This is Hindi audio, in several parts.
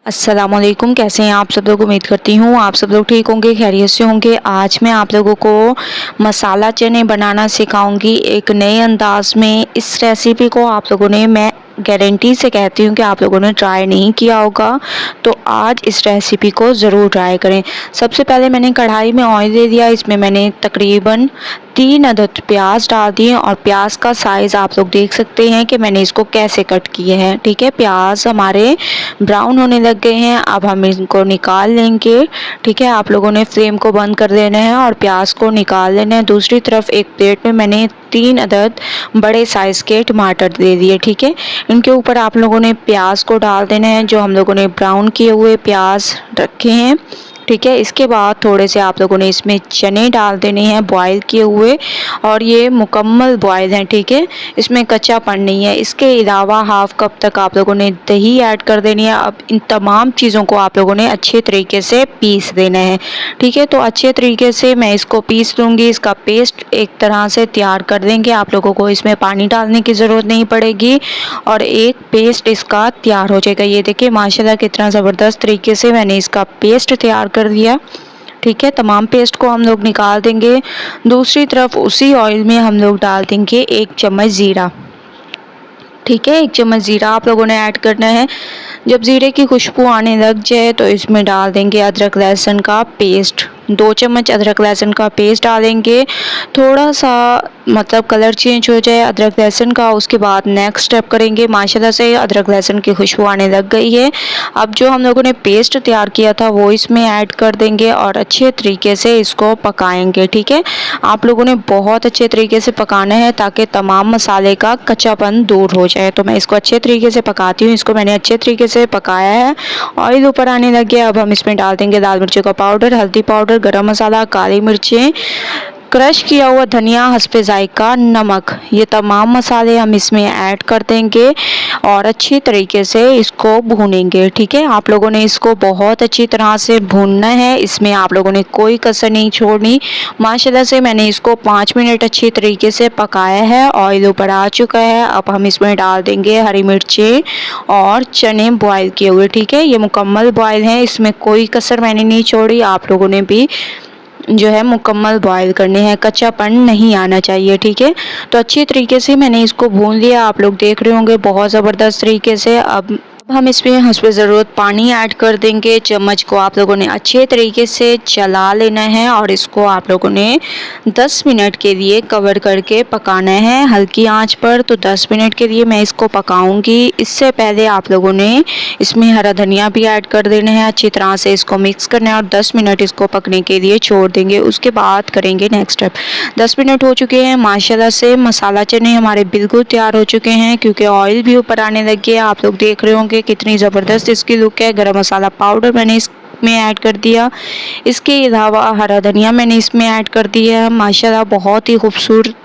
अस्सलामुअलैकुम, कैसे हैं आप सब लोग। उम्मीद करती हूँ आप सब लोग ठीक होंगे, खैरियत से होंगे। आज मैं आप लोगों को मसाला चने बनाना सिखाऊंगी एक नए अंदाज में। इस रेसिपी को आप लोगों ने, मैं गारंटी से कहती हूँ कि आप लोगों ने ट्राई नहीं किया होगा, तो आज इस रेसिपी को ज़रूर ट्राई करें। सबसे पहले मैंने कढ़ाई में ऑयल दे दिया, इसमें मैंने तकरीबन 3 अदद प्याज डाल दिए और प्याज का साइज़ आप लोग देख सकते हैं कि मैंने इसको कैसे कट किए हैं। ठीक है, प्याज हमारे ब्राउन होने लग गए हैं, अब हम इनको निकाल लेंगे। ठीक है, आप लोगों ने फ्लेम को बंद कर देना है और प्याज को निकाल लेना है। दूसरी तरफ एक प्लेट में मैंने 3 अदद बड़े साइज़ के टमाटर दे दिए। ठीक है, इनके ऊपर आप लोगों ने प्याज को डाल देना है, जो हम लोगों ने ब्राउन किए हुए प्याज रखे हैं। ठीक है, इसके बाद थोड़े से आप लोगों ने इसमें चने डाल देने हैं बॉईल किए हुए, और ये मुकम्मल बॉईल हैं। ठीक है, इसमें कच्चापन नहीं है। इसके अलावा हाफ कप तक आप लोगों ने दही ऐड कर देनी है। अब इन तमाम चीज़ों को आप लोगों ने अच्छे तरीके से पीस देना है। ठीक है, तो अच्छे तरीके से मैं इसको पीस लूँगी। इसका पेस्ट एक तरह से तैयार कर देंगे, आप लोगों को इसमें पानी डालने की ज़रूरत नहीं पड़ेगी और एक पेस्ट इसका तैयार हो जाएगा। ये देखिए माशाल्लाह कितना ज़बरदस्त तरीके से मैंने इसका पेस्ट तैयार कर दिया। ठीक है, तमाम पेस्ट को हम लोग निकाल देंगे। दूसरी तरफ उसी ऑयल में हम लोग डाल देंगे 1 चम्मच ज़ीरा। ठीक है, 1 चम्मच ज़ीरा आप लोगों ने ऐड करना है। जब ज़ीरे की खुशबू आने लग जाए तो इसमें डाल देंगे अदरक लहसुन का पेस्ट। 2 चम्मच अदरक लहसुन का पेस्ट डालेंगे। थोड़ा सा मतलब कलर चेंज हो जाए अदरक लहसुन का, उसके बाद नेक्स्ट स्टेप करेंगे। माशाल्लाह से अदरक लहसुन की खुशबू आने लग गई है। अब जो हम लोगों ने पेस्ट तैयार किया था वो इसमें ऐड कर देंगे और अच्छे तरीके से इसको पकाएंगे। ठीक है, आप लोगों ने बहुत अच्छे तरीके से पकाना है ताकि तमाम मसाले का कच्चापन दूर हो जाए। तो मैं इसको अच्छे तरीके से पकाती हूँ। इसको मैंने अच्छे तरीके से पकाया है, ऑयल ऊपर आने लग गया। अब हम इसमें डाल देंगे लाल मिर्चों का पाउडर, हल्दी पाउडर, गरम मसाला, काली मिर्चें, क्रश किया हुआ धनिया, हस्बे जायका नमक। ये तमाम मसाले हम इसमें ऐड कर देंगे और अच्छी तरीके से इसको भूनेंगे। ठीक है, आप लोगों ने इसको बहुत अच्छी तरह से भूनना है, इसमें आप लोगों ने कोई कसर नहीं छोड़नी। माशाल्लाह से मैंने इसको 5 मिनट अच्छी तरीके से पकाया है, ऑयल ऊपर आ चुका है। अब हम इसमें डाल देंगे हरी मिर्चें और चने बॉयल किए हुए। ठीक है, ये मुकम्मल बॉयल हैं, इसमें कोई कसर मैंने नहीं छोड़ी। आप लोगों ने भी जो है मुकम्मल बॉयल करने हैं, कच्चापन नहीं आना चाहिए। ठीक है, तो अच्छी तरीके से मैंने इसको भून लिया, आप लोग देख रहे होंगे बहुत ज़बरदस्त तरीके से। अब हम इसमें हस्बे ज़रूरत पानी ऐड कर देंगे। चम्मच को आप लोगों ने अच्छे तरीके से चला लेना है और इसको आप लोगों ने 10 मिनट के लिए कवर करके पकाना है हल्की आंच पर। तो 10 मिनट के लिए मैं इसको पकाऊंगी। इससे पहले आप लोगों ने इसमें हरा धनिया भी ऐड कर देना है, अच्छी तरह से इसको मिक्स करना है और 10 मिनट इसको पकने के लिए छोड़ देंगे। उसके बाद करेंगे नेक्स्ट स्टेप। 10 मिनट हो चुके हैं, माशाल्लाह से मसाला चने हमारे बिल्कुल तैयार हो चुके हैं, क्योंकि ऑयल भी ऊपर आने लग गया। आप लोग देख रहे होंगे कितनी ज़बरदस्त इसकी लुक है। गरम मसाला पाउडर मैंने इसमें ऐड कर दिया, इसके अलावा हरा धनिया मैंने इसमें ऐड कर दिया। माशाल्लाह बहुत ही खूबसूरत,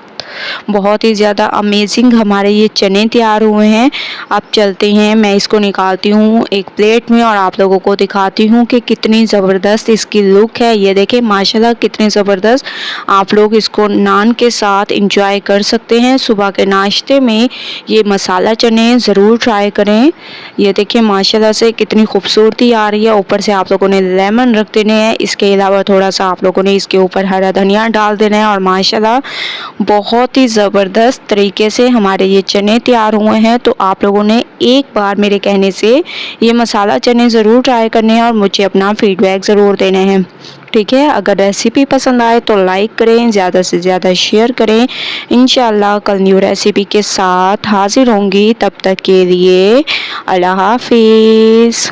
बहुत ही ज़्यादा अमेजिंग हमारे ये चने तैयार हुए हैं। अब चलते हैं, मैं इसको निकालती हूँ एक प्लेट में और आप लोगों को दिखाती हूँ कि कितनी ज़बरदस्त इसकी लुक है। ये देखें माशाल्लाह कितनी ज़बरदस्त। आप लोग इसको नान के साथ इंजॉय कर सकते हैं। सुबह के नाश्ते में ये मसाला चने ज़रूर ट्राई करें। ये देखिए माशाल्लाह से कितनी खूबसूरती आ रही है। ऊपर से आप लोगों ने लेमन रख देने हैं, इसके अलावा थोड़ा सा आप लोगों ने इसके ऊपर हरा धनिया डाल देना है और माशाल्लाह बहुत ही ज़बरदस्त तरीके से हमारे ये चने तैयार हुए हैं। तो आप लोगों ने एक बार मेरे कहने से ये मसाला चने ज़रूर ट्राई करने हैं और मुझे अपना फीडबैक ज़रूर देना है। ठीक है, अगर रेसिपी पसंद आए तो लाइक करें, ज़्यादा से ज़्यादा शेयर करें। इंशाल्लाह कल न्यू रेसिपी के साथ हाजिर होंगी, तब तक के लिए अल्लाह हाफिज़।